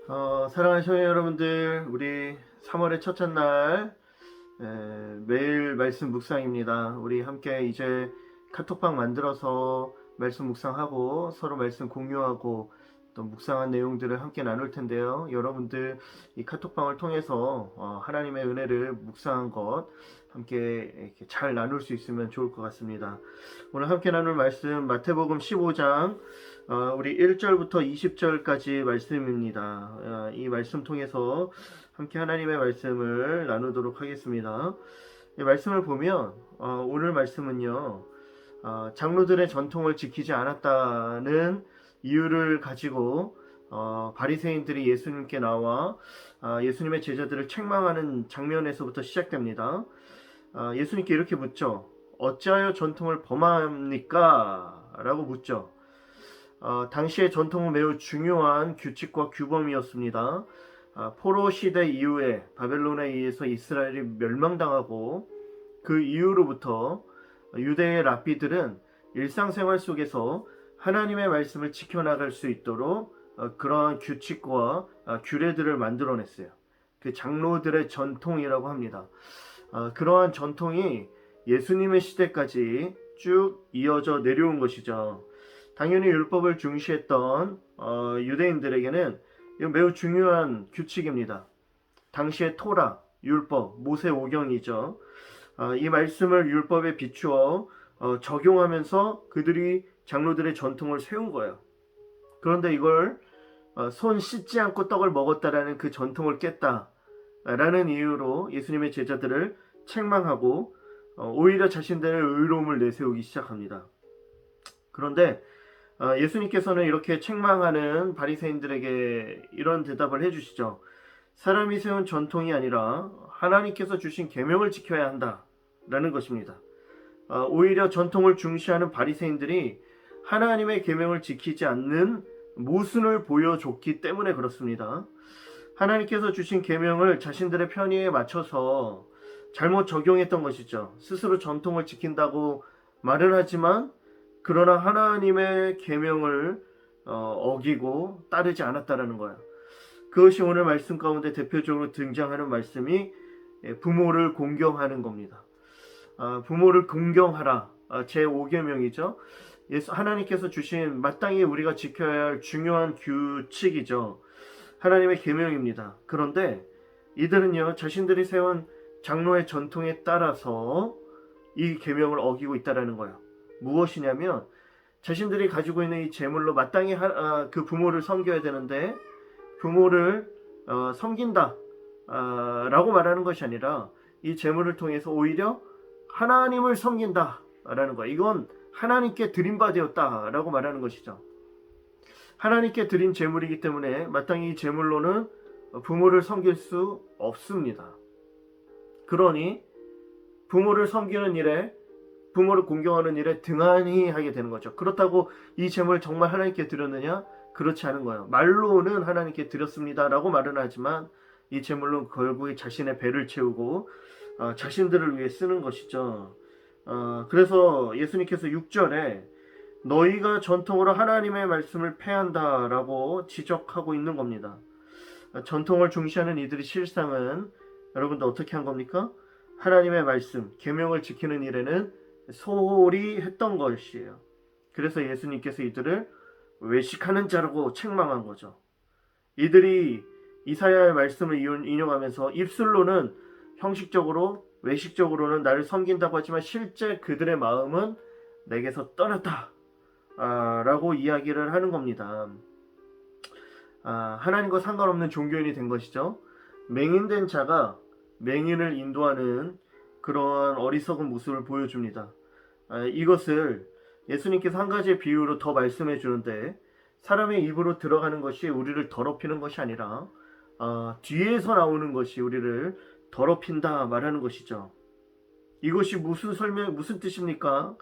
사랑하는 성도 여러분들, 우리 3월의 첫째 날 매일 말씀 묵상입니다. 우리 함께 이제 카톡방 만들어서 말씀 묵상하고 서로 말씀 공유하고 또 묵상한 내용들을 함께 나눌 텐데요. 여러분들 이 카톡방을 통해서 하나님의 은혜를 묵상한 것 함께 이렇게 잘 나눌 수 있으면 좋을 것 같습니다. 오늘 함께 나눌 말씀 마태복음 15장 우리 1절부터 20절까지 말씀입니다. 이 말씀 통해서 함께 하나님의 말씀을 나누도록 하겠습니다. 이 말씀을 보면 오늘 말씀은요, 장로들의 전통을 지키지 않았다는 이유를 가지고 바리새인들이 예수님께 나와 예수님의 제자들을 책망하는 장면에서부터 시작됩니다. 예수님께 이렇게 묻죠. 어찌하여 전통을 범합니까? 라고 묻죠. 당시의 전통은 매우 중요한 규칙과 규범이었습니다. 포로 시대 이후에 바벨론에 의해서 이스라엘이 멸망당하고 그 이후로부터 유대의 랍비들은 일상생활 속에서 하나님의 말씀을 지켜나갈 수 있도록 그러한 규칙과 규례들을 만들어냈어요. 그 장로들의 전통이라고 합니다. 그러한 전통이 예수님의 시대까지 쭉 이어져 내려온 것이죠. 당연히 율법을 중시했던 유대인들에게는 이건 매우 중요한 규칙입니다. 당시의 토라, 율법, 모세오경이죠. 이 말씀을 율법에 비추어 적용하면서 그들이 장로들의 전통을 세운 거예요. 그런데 이걸 손 씻지 않고 떡을 먹었다라는 그 전통을 깼다라는 이유로 예수님의 제자들을 책망하고 오히려 자신들의 의로움을 내세우기 시작합니다. 그런데 예수님께서는 이렇게 책망하는 바리새인들에게 이런 대답을 해주시죠. 사람이 세운 전통이 아니라 하나님께서 주신 계명을 지켜야 한다라는 것입니다. 오히려 전통을 중시하는 바리새인들이 하나님의 계명을 지키지 않는 모순을 보여줬기 때문에 그렇습니다. 하나님께서 주신 계명을 자신들의 편의에 맞춰서 잘못 적용했던 것이죠. 스스로 전통을 지킨다고 말은 하지만 그러나 하나님의 계명을 어기고 따르지 않았다라는 거예요. 그것이 오늘 말씀 가운데 대표적으로 등장하는 말씀이 부모를 공경하는 겁니다. 부모를 공경하라. 제5계명이죠. 하나님께서 주신 마땅히 우리가 지켜야 할 중요한 규칙이죠. 하나님의 계명입니다. 그런데 이들은요, 자신들이 세운 장로의 전통에 따라서 이 계명을 어기고 있다라는 거예요. 무엇이냐면 자신들이 가지고 있는 이 재물로 마땅히 그 부모를 섬겨야 되는데 부모를 섬긴다 라고 말하는 것이 아니라 이 재물을 통해서 오히려 하나님을 섬긴다 라는 거예요. 이건 하나님께 드린 바 되었다 라고 말하는 것이죠. 하나님께 드린 재물이기 때문에 마땅히 이 재물로는 부모를 섬길 수 없습니다. 그러니 부모를 섬기는 일에 부모를 공경하는 일에 등한히 하게 되는 거죠. 그렇다고 이 재물을 정말 하나님께 드렸느냐? 그렇지 않은 거예요. 말로는 하나님께 드렸습니다라고 말은 하지만 이 재물로 결국에 자신의 배를 채우고 자신들을 위해 쓰는 것이죠. 그래서 예수님께서 6절에 너희가 전통으로 하나님의 말씀을 폐한다라고 지적하고 있는 겁니다. 전통을 중시하는 이들의 실상은 여러분들 어떻게 한 겁니까? 하나님의 말씀, 계명을 지키는 일에는 소홀히 했던 것이에요. 그래서 예수님께서 이들을 외식하는 자라고 책망한 거죠. 이들이 이사야의 말씀을 인용하면서 입술로는 형식적으로 외식적으로는 나를 섬긴다고 하지만 실제 그들의 마음은 내게서 떠났다 라고 이야기를 하는 겁니다. 하나님과 상관없는 종교인이 된 것이죠. 맹인된 자가 맹인을 인도하는 그러한 어리석은 모습을 보여줍니다. 이것을 예수님께서 한 가지의 비유로 더 말씀해 주는데 사람의 입으로 들어가는 것이 우리를 더럽히는 것이 아니라 뒤에서 나오는 것이 우리를 더럽힌다 말하는 것이죠. 이것이 무슨 뜻입니까?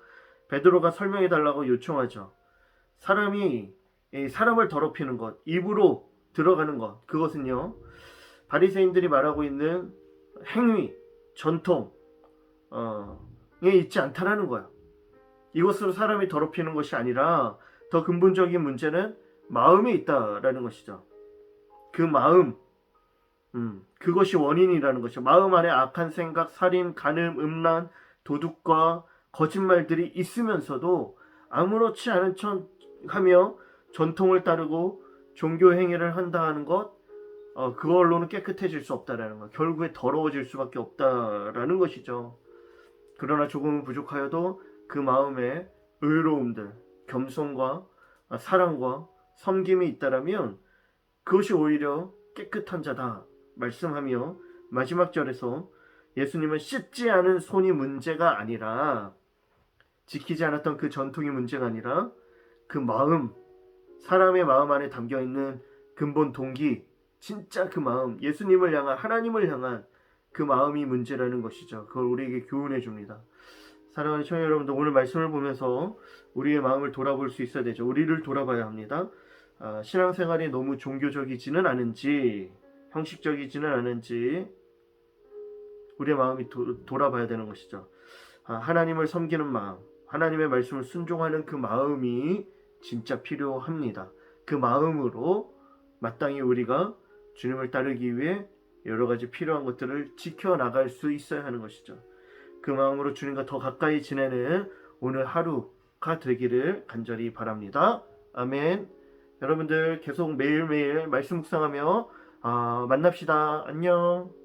베드로가 설명해 달라고 요청하죠. 사람이 사람을 더럽히는 것, 입으로 들어가는 것, 그것은요 바리새인들이 말하고 있는 행위, 전통에 있지 않다라는 거예요. 이것으로 사람이 더럽히는 것이 아니라 더 근본적인 문제는 마음에 있다라는 것이죠. 그 마음, 그것이 원인이라는 것이죠. 마음 안에 악한 생각, 살인, 간음, 음란, 도둑과 거짓말들이 있으면서도 아무렇지 않은 척 하며 전통을 따르고 종교 행위를 한다 하는 것, 그걸로는 깨끗해질 수 없다라는 것, 결국에 더러워질 수밖에 없다라는 것이죠. 그러나 조금은 부족하여도 그 마음에 의로움들, 겸손과 사랑과 섬김이 있다라면 그것이 오히려 깨끗한 자다 말씀하며, 마지막 절에서 예수님은 씻지 않은 손이 문제가 아니라, 지키지 않았던 그 전통이 문제가 아니라 그 마음, 사람의 마음 안에 담겨있는 근본 동기, 진짜 그 마음, 예수님을 향한, 하나님을 향한 그 마음이 문제라는 것이죠. 그걸 우리에게 교훈해 줍니다. 사랑하는 청년 여러분들, 오늘 말씀을 보면서 우리의 마음을 돌아볼 수 있어야 되죠. 우리를 돌아봐야 합니다. 신앙생활이 너무 종교적이지는 않은지, 형식적이지는 않은지 우리의 마음이 돌아봐야 되는 것이죠. 하나님을 섬기는 마음, 하나님의 말씀을 순종하는 그 마음이 진짜 필요합니다. 그 마음으로 마땅히 우리가 주님을 따르기 위해 여러 가지 필요한 것들을 지켜나갈 수 있어야 하는 것이죠. 그 마음으로 주님과 더 가까이 지내는 오늘 하루가 되기를 간절히 바랍니다. 아멘. 여러분들 계속 매일매일 말씀 묵상하며 만납시다. 안녕.